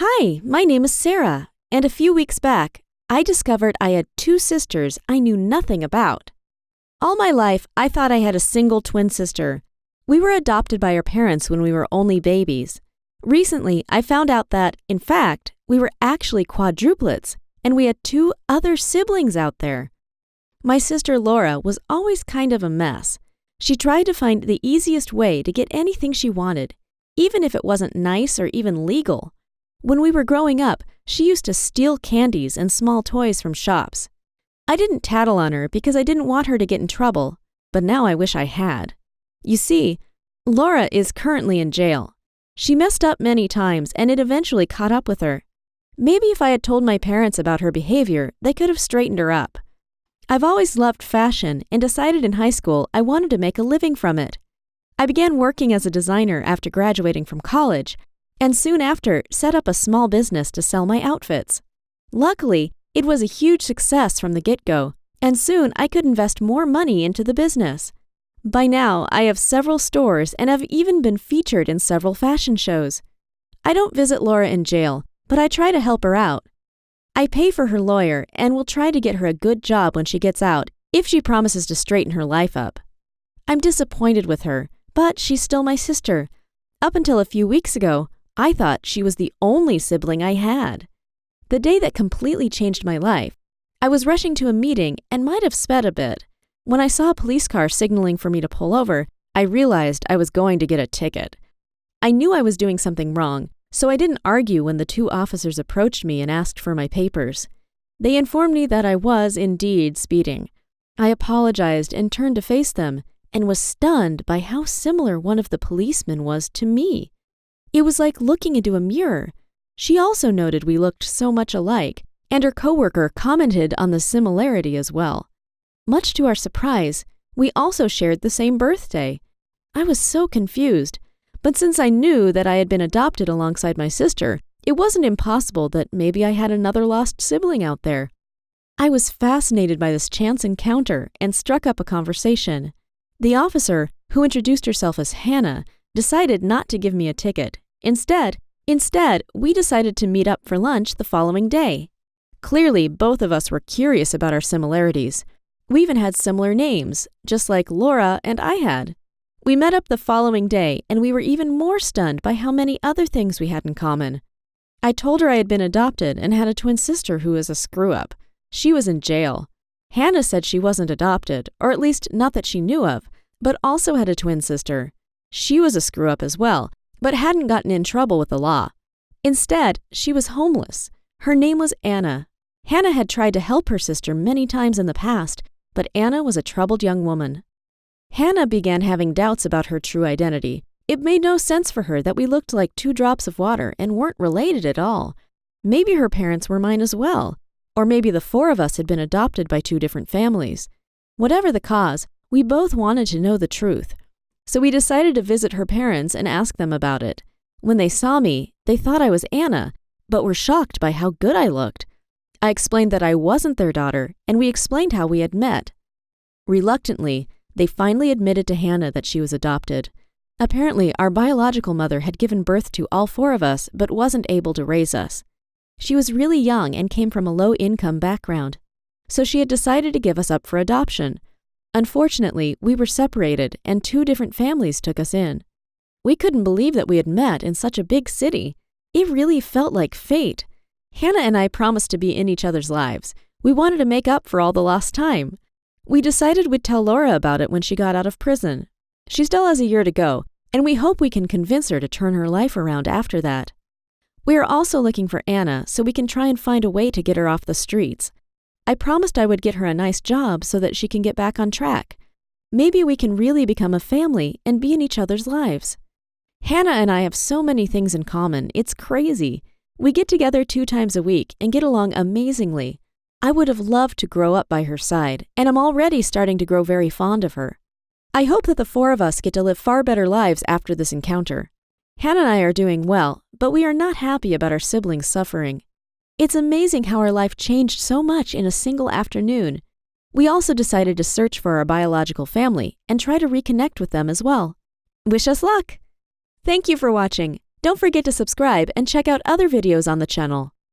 Hi, my name is Sarah, and a few weeks back, I discovered I had two sisters I knew nothing about. All my life, I thought I had a single twin sister. We were adopted by our parents when we were only babies. Recently, I found out that, in fact, we were actually quadruplets, and we had two other siblings out there. My sister Lara was always kind of a mess. She tried to find the easiest way to get anything she wanted, even if it wasn't nice or even legal. When we were growing up, she used to steal candies and small toys from shops. I didn't tattle on her because I didn't want her to get in trouble, but now I wish I had. You see, Lara is currently in jail. She messed up many times and it eventually caught up with her. Maybe if I had told my parents about her behavior, they could have straightened her up. I've always loved fashion and decided in high school I wanted to make a living from it. I began working as a designer after graduating from college, and soon after set up a small business to sell my outfits. Luckily, it was a huge success from the get-go, and soon I could invest more money into the business. By now, I have several stores and have even been featured in several fashion shows. I don't visit Lara in jail, but I try to help her out. I pay for her lawyer and will try to get her a good job when she gets out if she promises to straighten her life up. I'm disappointed with her, but she's still my sister. Up until a few weeks ago, I thought she was the only sibling I had. The day that completely changed my life, I was rushing to a meeting and might have sped a bit. When I saw a police car signaling for me to pull over, I realized I was going to get a ticket. I knew I was doing something wrong, so I didn't argue when the two officers approached me and asked for my papers. They informed me that I was indeed speeding. I apologized and turned to face them, and was stunned by how similar one of the policemen was to me. It was like looking into a mirror. She also noted we looked so much alike, and her coworker commented on the similarity as well. Much to our surprise, we also shared the same birthday. I was so confused, but since I knew that I had been adopted alongside my sister, it wasn't impossible that maybe I had another lost sibling out there. I was fascinated by this chance encounter and struck up a conversation. The officer, who introduced herself as Hannah, decided not to give me a ticket. Instead, we decided to meet up for lunch the following day. Clearly, both of us were curious about our similarities. We even had similar names, just like Lara and I had. We met up the following day, and we were even more stunned by how many other things we had in common. I told her I had been adopted and had a twin sister who was a screw-up. She was in jail. Hannah said she wasn't adopted, or at least not that she knew of, but also had a twin sister. She was a screw-up as well, but hadn't gotten in trouble with the law. Instead, she was homeless. Her name was Anna. Hannah had tried to help her sister many times in the past, but Anna was a troubled young woman. Hannah began having doubts about her true identity. It made no sense for her that we looked like two drops of water and weren't related at all. Maybe her parents were mine as well, or maybe the four of us had been adopted by two different families. Whatever the cause, we both wanted to know the truth. So we decided to visit her parents and ask them about it. When they saw me, they thought I was Anna, but were shocked by how good I looked. I explained that I wasn't their daughter, and we explained how we had met. Reluctantly, they finally admitted to Hannah that she was adopted. Apparently, our biological mother had given birth to all four of us, but wasn't able to raise us. She was really young and came from a low-income background, so she had decided to give us up for adoption. Unfortunately, we were separated, and two different families took us in. We couldn't believe that we had met in such a big city. It really felt like fate. Hannah and I promised to be in each other's lives. We wanted to make up for all the lost time. We decided we'd tell Lara about it when she got out of prison. She still has a year to go, and we hope we can convince her to turn her life around after that. We are also looking for Anna so we can try and find a way to get her off the streets. I promised I would get her a nice job so that she can get back on track. Maybe we can really become a family and be in each other's lives. Hannah and I have so many things in common, it's crazy. We get together 2 times a week and get along amazingly. I would have loved to grow up by her side, and I'm already starting to grow very fond of her. I hope that the 4 of us get to live far better lives after this encounter. Hannah and I are doing well, but we are not happy about our siblings suffering. It's amazing how our life changed so much in a single afternoon. We also decided to search for our biological family and try to reconnect with them as well. Wish us luck! Thank you for watching. Don't forget to subscribe and check out other videos on the channel.